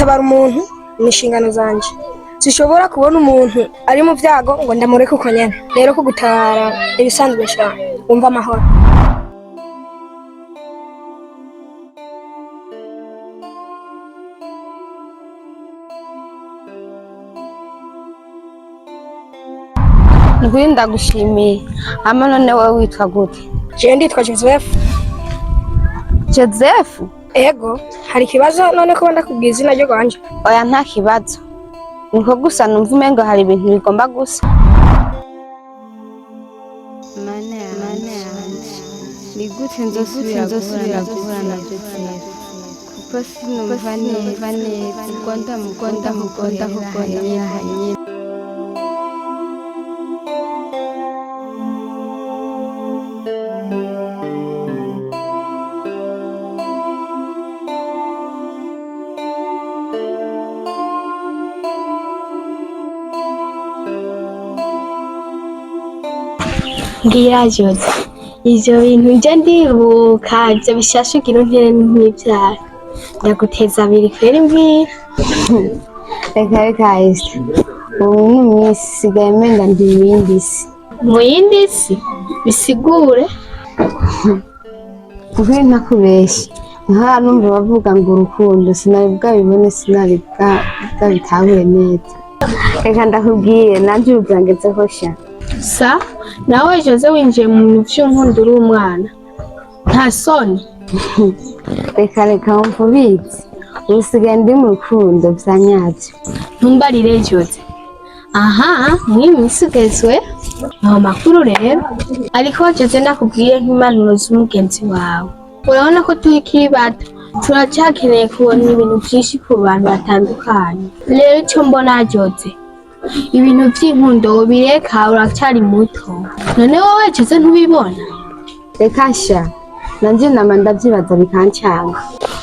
gutabara umuntu ni inshingano zanje. Sishobora kubona umuntu ari mu byago ngo ndamureke uko nyene. Rero ko gutabara ibisanzwe cyane. Umva amahoro. Ngwino ndagushimiye. Ama none wowe witwa gute? Je nditwa Joseph. Joseph? Ego, hari kibazo none ko ndakubwiza izina ryo gwanje? Oya nta kibazo. Niko gusa numva umengo hari ibintu bigomba gusa. Mane. Ni gute nzosubira guhura na Joseph? Kuko sinumva neza ukonda hanye. Ngira Jose, ivyo bintu nje ndibuka ivyo bishashugira untere nk'ivyara ndaguteza abiri kwera imbwira. Reka isi ubu ni mwisi sigaye menga ndi muyindi si. Muyindi si bisigure kuko ntakubeshye nka numva bavuga ngo urukundo sinari bwabibone sinari bwabitahure neza. Reka ndakubwiye nanje ubwangezeho sha sa nawe Jose winjiye mu bintu vy'unkunda uri umwana nta soni. Reka wumva ubizi usigaye ndi mu rukundo vya nyavyo. Ntumbarire Jose. Aha mwimisi ugezwe aho makuru rero ariko Jose nakubwiye nk'impanuro z'umugenzi wawe. Urabona ko tukiri bato turacakeneye kubona ibintu vyinshi ku bantu batandukanye. Rero icyo mbona Jose, ibintu vy'inkundo bireka uracyari muto. None wowe Jose ntubibona? Reka sha nanje nama ndavyibaza bikancanga.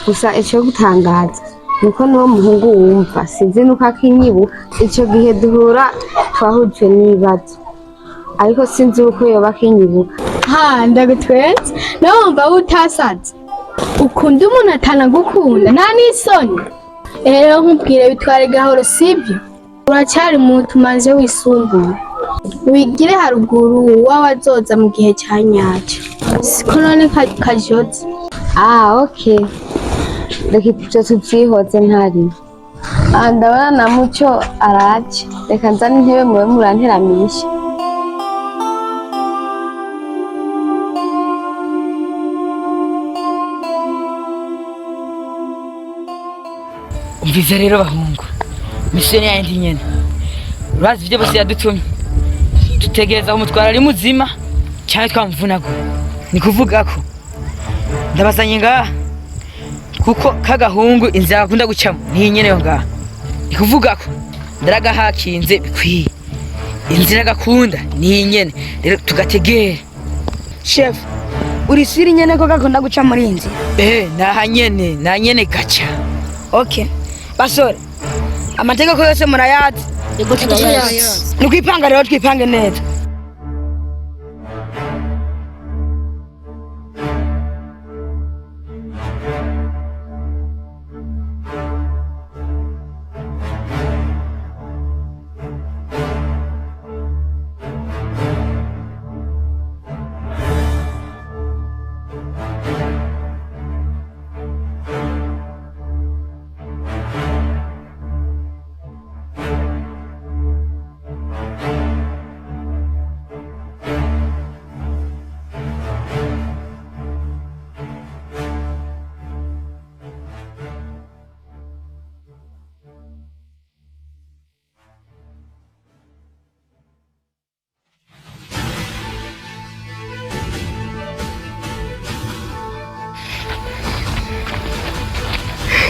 Gusa ico gutangaza nuko n'uwo muhungu wumva sinzi nuko akinyibuka. Ico gihe duhura twahujwe n'ibibazo ariko sinzi uko yoba akinyibuka. Ndagutwenze nawe wumva utasaze ukunda umuntu atanagukunda nta n'isoni. Rero nkubwire bitware gahoro sibyo, uracyari muto maze wisungure wigire haruguru wawazoza mu gihe cya nyacyo. Siko none kajoze. Okay, reka ivyo tuvyihoze ntari. Ndabona na muco araje. Reka nzane intebe muwe muranteramisha. Umvize rero bahungu, misiyo yandi nyene urazi ivyo bose yadutumye dutegereza umutwara ari muzima cyane twamuvunagura. Ni kuvuga ko ndabasanye ngaha kuko kagahungu inzira akunda gucamo ni nyene yo ngaha. Ni kuvuga ko ndaragahakinze bikwiye inzira gakunda ni nyene rero tugategera. Chef, uri siri nyene ko gakunda guca muri inzira? Na nyene gacha. Okay. Basore, amategeko yose murayazi. Yego turayazi. Nukwipanga rero twipange neza.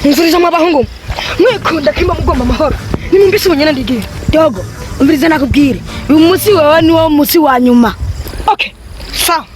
Umviriza mwabahungu mwikunda kimba mugomba amahoro nimumbise ubunyene ndigiye dogo. Umviriza nakubwire uyu munsi wewe ni wo munsi wa nyuma. Okay, sawa.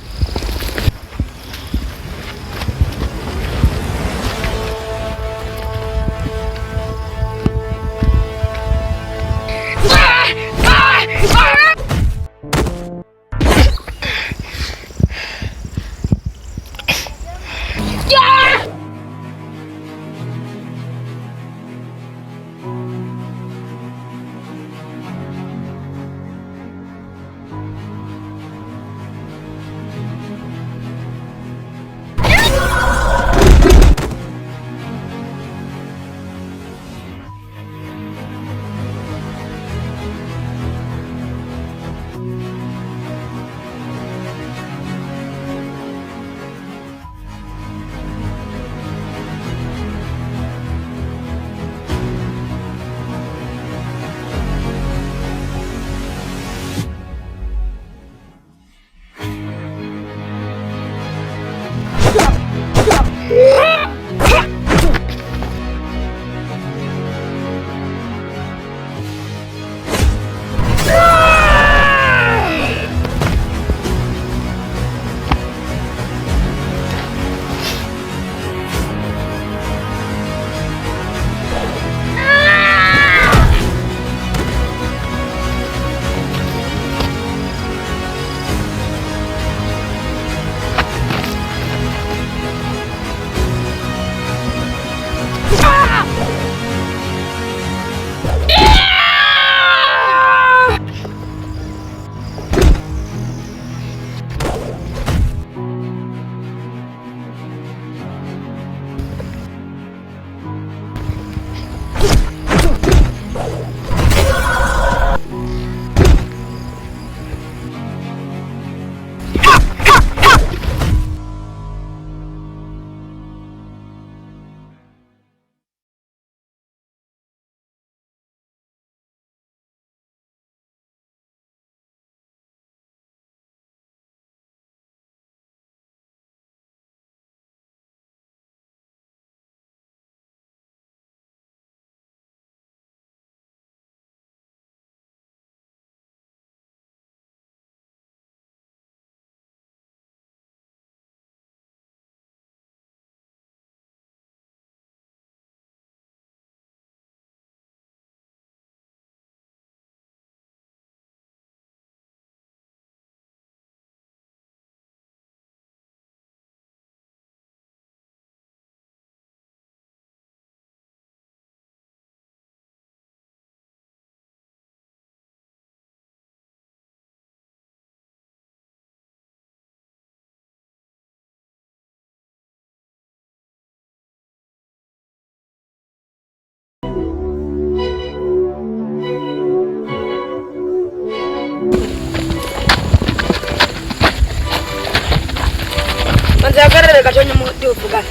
mwicare gatonye muduvugana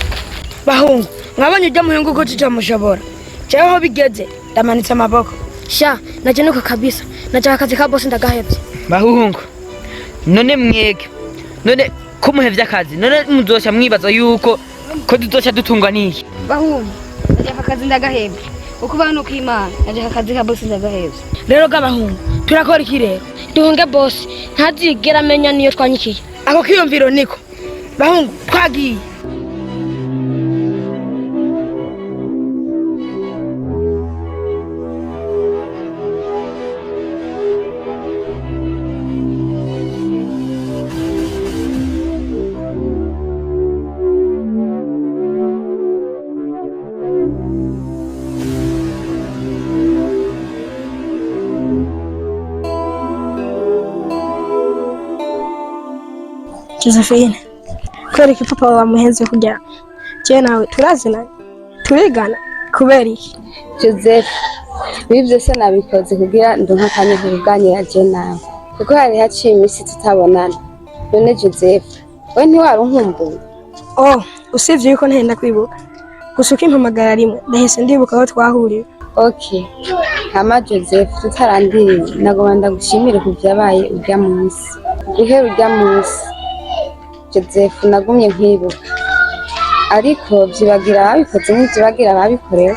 bahungu mwabonye ujya muhungu ko tutamushobora jewe ho bigeze ndamanitse amaboko sha naje nuko kabisa naje akazi ka boss ndagahevye bahungu none mwege none ko muhevye akazi none muzoca mwibaza yuko ko tuzoca dutungwa niki bahungu naje akazi ndagahevye ukuva no kwimana naje akazi ka boss ndagahevye rero gabahungu turakora iki rero duhunge boss ntazigera amenya niyo twanyikiye ako kiyumviro niko bahungu twagiye Josephine, kweli papa wamuhenze kugira je nawe turazina turigana kubera iki Joseph bivyo se nabikoze kugira ndonka kanya kuganira je nawe kuko hari haciye imisi tutabonana none Joseph we ntiwarunkumbuye usivye yuko ntenda kwibuka gusa ukimpamagara rimwe ndahise ndibuka aho twahuriye okay hama Joseph tutarandiriye nagomba ndagushimire kuvyabaye urya munsi guhera urya munsi Joseph nagumye nkwibuka ariko vyibagira ababikoze n'ivyibagira ababikorewe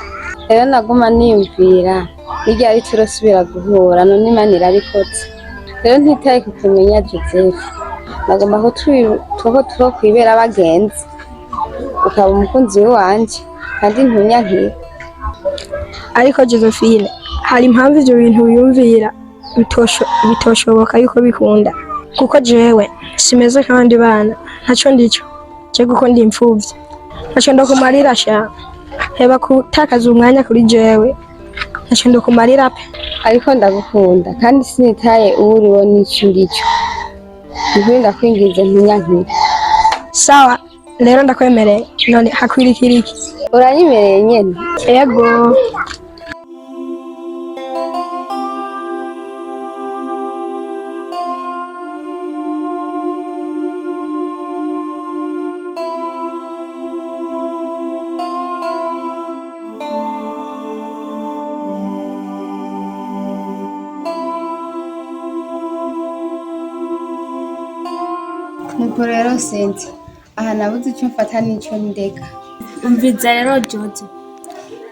rero naguma niyumvira irya ari turasubira guhura none Imana irabikoze rero ntitaye kukumenya Joseph nagomba ko tuho kwibera abagenzi ukaba umukunzi wanje kandi ntunyankira ariko Josephine hari impamvu ivyo bintu wiyumvira bitoshoboka yuko bikunda kuko jewe simeze kandi bana ntaco ndico je guko ndi imfuvyi ntaco ndokumarira sha heba kutakaza umwanya kuri jewe ntaco ndokumarira pe ariko ndagukunda kandi sinitaye uriwo n'ico ndico nkwinga kwingize ntunyankira sawa rero ndakwemereye none hakwirikira iki uranyemereye nyene yego nuko rero sente aha nabuze icyo mfata n'icyo ndeka umviza rero Jose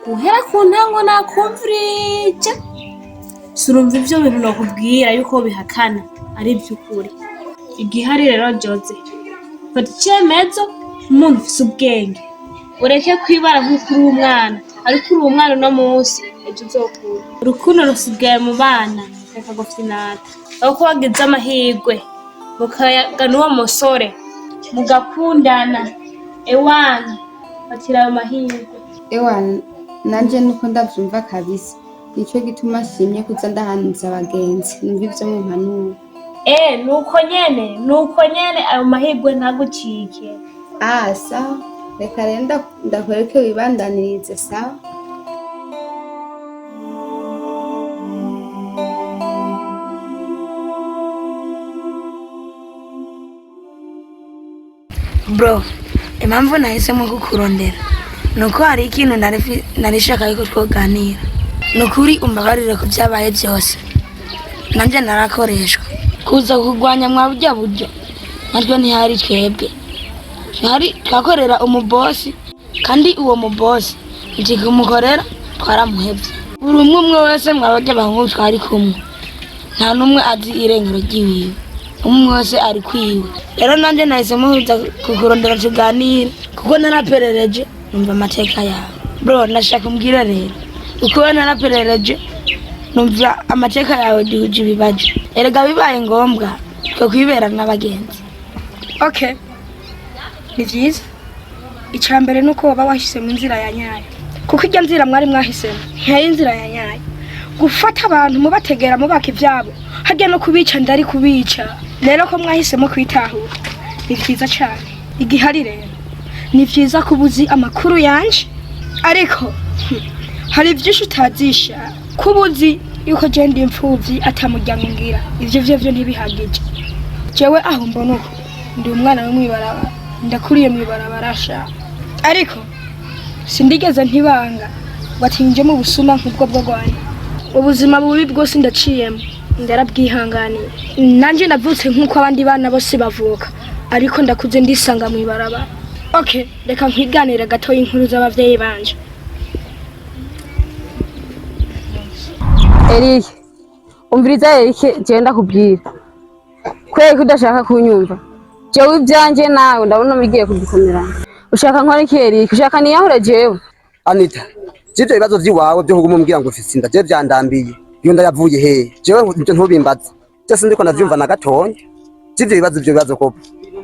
guhera ku ntango nakumvirije surumva ivyo bintu nakubwira yuko bihakana ari by'ukuri igihari rero Jose fata icyemezo umuntu ufise ubwenge ureke kwibara nk'ukuri umwana ariko uri umwana no munsi ejo uzokura urukundo rusigaye mu bana reka gufinata aho ko wagize amahirwe mukayagana uwo musore mugakundana ewana batira ayo mahirwe ewana nanje nuko ndavyumva kabisa nicyo gituma nshimye kuza ndahanuza abagenzi numva ivyo mu mpanuro nuko nyene ayo mahirwe ntagucike sawa reka rero ndakwereke wibandanirize sawa bro impamvu nahisemo kukurondera nuko hari ikintu narishaka yuko twoganira nukuri umbabarire ku byabaye byose nanje narakoreshwa kuza kugwanya mwa burya buryo natwe ntihari twebwe twakorera umubosi kandi uwo mubosi igihe umukorera twaramuhevye buri umwe wese mwabajya bahungu twari kumwe nta numwe azi irengero ry'iwiwe umwe wese ari kwiwe rero nanje nahisemo kuza kukurondera tuganire kuko naraperereje numva amateka yawe bro nashaka umbwira rero uko naraperereje numva amateka yawe duhuje ibibaje erega bibaye ngombwa twe kwibera n'abagenzi okay ni vyiza icambere nuko baba wahise mu nzira ya nyayo kuko irya nzira mwari mwahisemo ntiyayo inzira ya nyayo gufata abantu mubategera mubaka ivyabo hajya no kubica ndari kubica rero ko mwahisemo kwitahura ni vyiza cyane igihari rero ni vyiza kubuzi amakuru yanje ariko hari byinshi utazisha kubuzi yuko je ndi imfuvyi atamuryango ngira ivyo ntibihagije jewe aho mbona uko ndi umwana w'umwibaraba ndakuriye mw'ibarabara sha ariko sindigeze ntibanga watinje mu busuma nk'ubwo bwo Rwanda ubuzima bubi bwose ndaciyemo ndarabwihanganiye nanje navutse nk'uko abandi bana bose bavuka ariko ndakuze ndisanga mw'ibarabara okay reka nkwiganire gato inkuru z'abavyeyi banje Eric umviriza Eric genda kubwira kweri kudashaka kunyumva jewe ibyanje nawe ndabona mugiye kudukomerana ushaka nkora iki Eric ushaka niyahure jewe Anita Jivyo ibibazo vyiwawe byo kugumumbwira ngo ufise inda je vyandambiye iyo ndayavuye he jewe ibyo ntubimbaza cyose ndiko navyumva na gatonya Jivyo ibibazo ko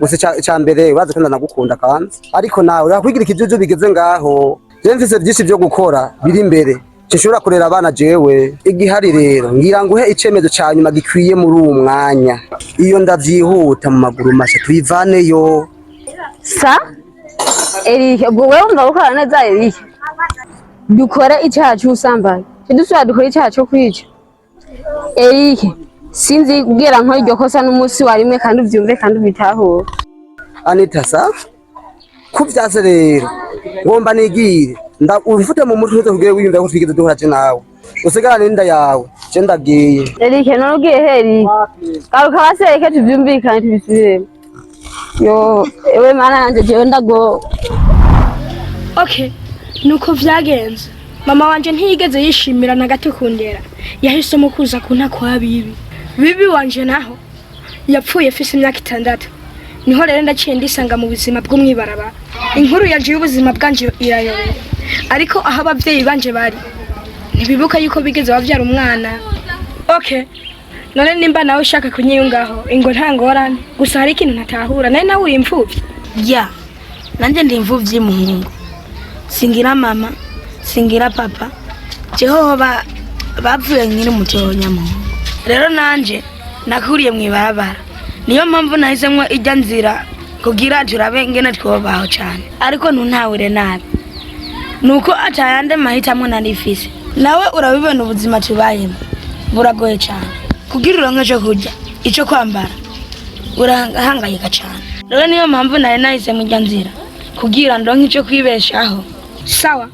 gusa cambere urazi ko ndanagukunda kanzi ariko nawe urakwigira ikijuju bigeze ngaho je mfise byinshi byo gukora biri imbere Cishobora kurera abana jewe igihari rero ngira nguhe icemezo ca nyuma gikwiye muri uwo mwanya iyo ndavyihuta mu maguru masha tuyivaneyo sa Eric ubwo wewe ungabukora neza Eric dukore icyaha cy'ubusambanyi dusubira dukora icyaha cyo kwica Eric sinzi kubwira nko iryo kosa n'umunsi warimwe kandi uvyumve kandi ubitahure Anita sa kuvyaze rero ngomba nigire ufite mu mutwe tugiye wiyumva ko twigeze duhora nawe usigarane inda yawe je ndagiye Eric nogiye heri garuka baseke tuvyumvikane tubisubiremo yo ewe mana yanje jewe ndago okay nuko vyagenze mama wanje ntiyigeze yishimira na gato kundera yahisemo kuza kunta kwa bibi wanje naho yapfuye afise imyaka 6 niho rero ndaciye ndisanga mu buzima bw'umwibaraba inkuru yaje y'ubuzima bwanje irayobera ariko aho abavyeyi banje bari ntibibuka yuko bigeze bavyara umwana okay none nimba nawe ushaka kunyiyungaho ingo ntangorane gusa hari ikintu ntatahura nawe uri imfuvyi ya nanje ndi imfuvyi muhungu singira mama singira papa Jehova bapfuye nkiri mutonya muhungu rero nanje nakuriye mw'ibarabara niyo mpamvu nahisemwo ijya nzira kugira turabe ngene twobaho cyane ariko ntuntawire nabi nuko atayande mahitamo narifise nawe urabibona ubuzima tubayemo buragoye cyane kugira uronke cyo kurya ico kwambara urahangayika cyane rero niyo mpamvu nahisemwo ijya nzira kugira ndonke ico kwibeshaho sawa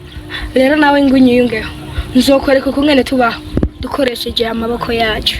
rero nawe ngunyiyungeho nzokwereka ukungene tubaho dukoresheje amaboko yacu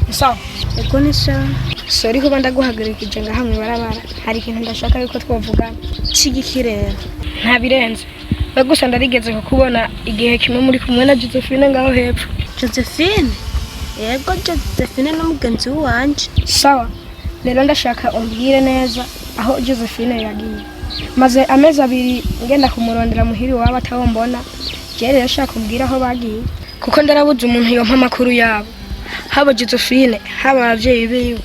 sawa eko nisa sorry ko bandaguhagarikije ngahamwe barabara hari ikintu ndashaka yuko twavugana cigikirera nta birenze bagusa ndarigeze kubona igihe kimwe muri kumwe na Josephine ngaho hepfo Josephine yego Josephine n'umugenzi wanje sawa rero ndashaka umbwire neza aho Josephine yagiye maze amezi 2 ngenda kumurondera muhiri waba atawombona rero ndashaka kumbwira aho bagiye kuko ndarabuze umuntu yompa amakuru yabo haba Josephine haba abavyeyi biwe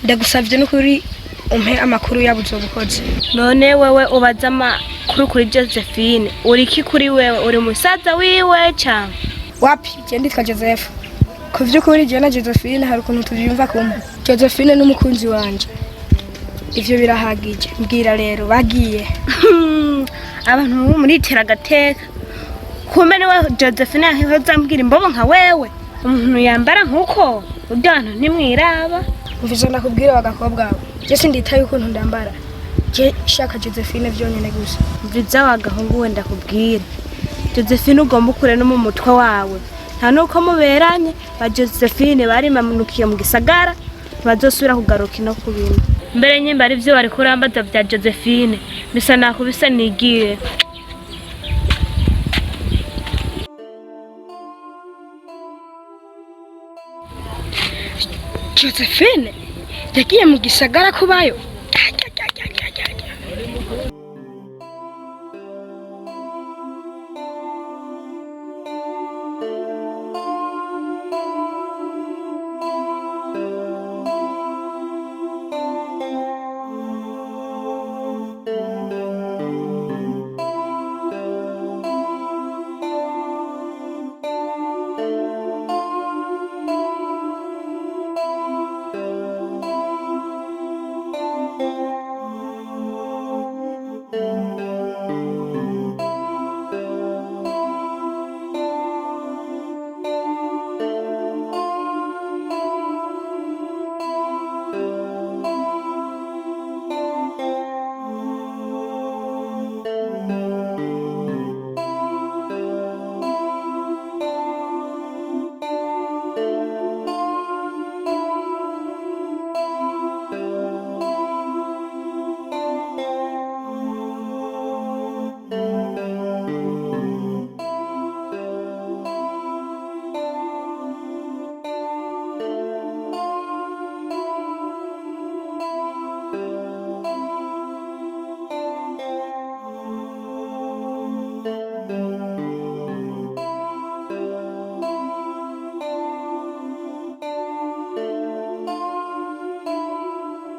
ndagusavye n'ukuri umpe amakuru yabo uzobukoze none wewe ubaza amakuru kuri Josephine uriki kuri wewe uri musaza wiwe cyangwa wapi je nditwa Joseph ku vy'ukuri je na Josephine hari ukuntu tuvyumva kumwe Josephine n'umukunzi wanje ivyo birahagije mbwira rero bagiye abantu muri teragateka kumene we Josephine yahoza mbwira imbobo nka wewe umuntu yambara nkuko udana nimwiraba mvuze ndakubwira bagakobwa bwawe je sinditaye ukuntu ndambara je shaka Josephine vyonyene gusa mvuze wagahungu wenda kubwira Josephine ugomba ukure no mu mutwe wawe nta nuko muberanye ba Josephine bari mamunukiye mu gisagara bazosubira kugaruka no kubintu mbere nyimba ari byo bari kurambaza bya Josephine bisa nakubisa nigiye Josephine yagiye mu gisagara kubayo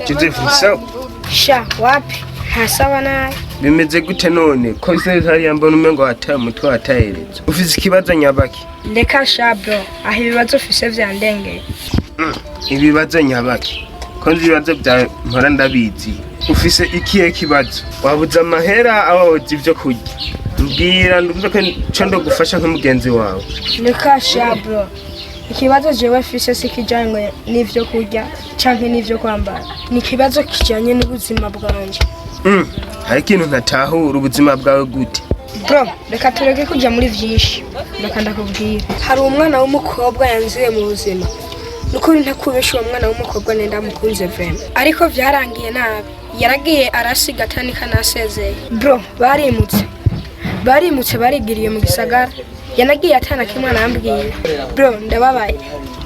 Joseph sawa sha wapi ntasaba nabi bimeze gute none ko se hariya mbona umengo wataye umutwe watahereza ufise ikibazo nyabaki reka sha bro aho ibibazo ufise vyandengeye ibibazo nyabaki ko nzi ibibazo bya mpora ndabizi ufise ikihe kibazo wabuze amahera abahoze ivyo kurya mbwira ndumva ko co ndogufasha nk'umugenzi wawe reka sha bro ikibazo jewe mfise sikijanye n'ivyo kurya canke n'ivyo kwambara ni ikibazo kijanye n'ubuzima bwanje hari ikintu ntatahura ubuzima bwawe gute bro reka tureke kuja muri vyinshi reka ndakubwira hari umwana w'umukobwa yanziye mu buzima nukuri ntakubesha uwo mwana w'umukobwa nenda mukunze vrema ariko vyarangiye nabi yaragiye arasiga atani kanasezeye bro barimutse barigiriye mu gisagara yanagiye atana kimwe nambwiye bro ndababaye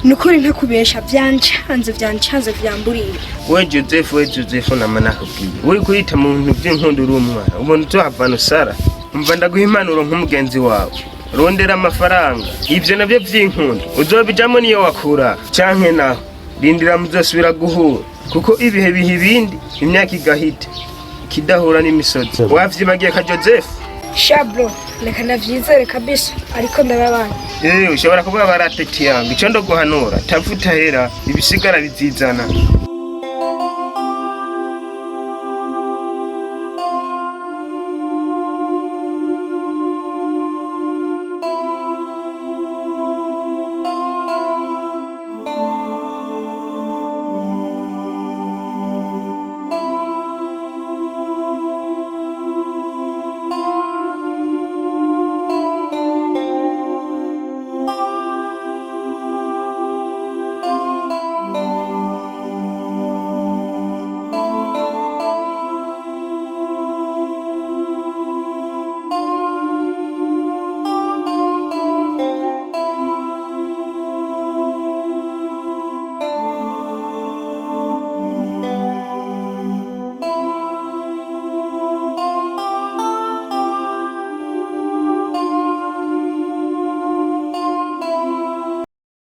nukuri ntakubesha vyancanze vyamburiye we Joseph namana akubwiye uri kuhita mu bintu by'inkundo uri umwana ubona tuhavana usara umva ndaguha impanuro nk'umugenzi wawe rondera amafaranga ivyo navyo vy'inkundo uzobijamo niyo wakura canke naho rindira muzosubira guhura kuko ibihe biha ibindi imyaka igahita ikidahura n'imisozi wavyibagiye ka Joseph shabro reka ndavyizere kabisa ariko ndababaye ushobora kuba barateti yangu ico ndoguhanura tafuta hera ibisigara bizizana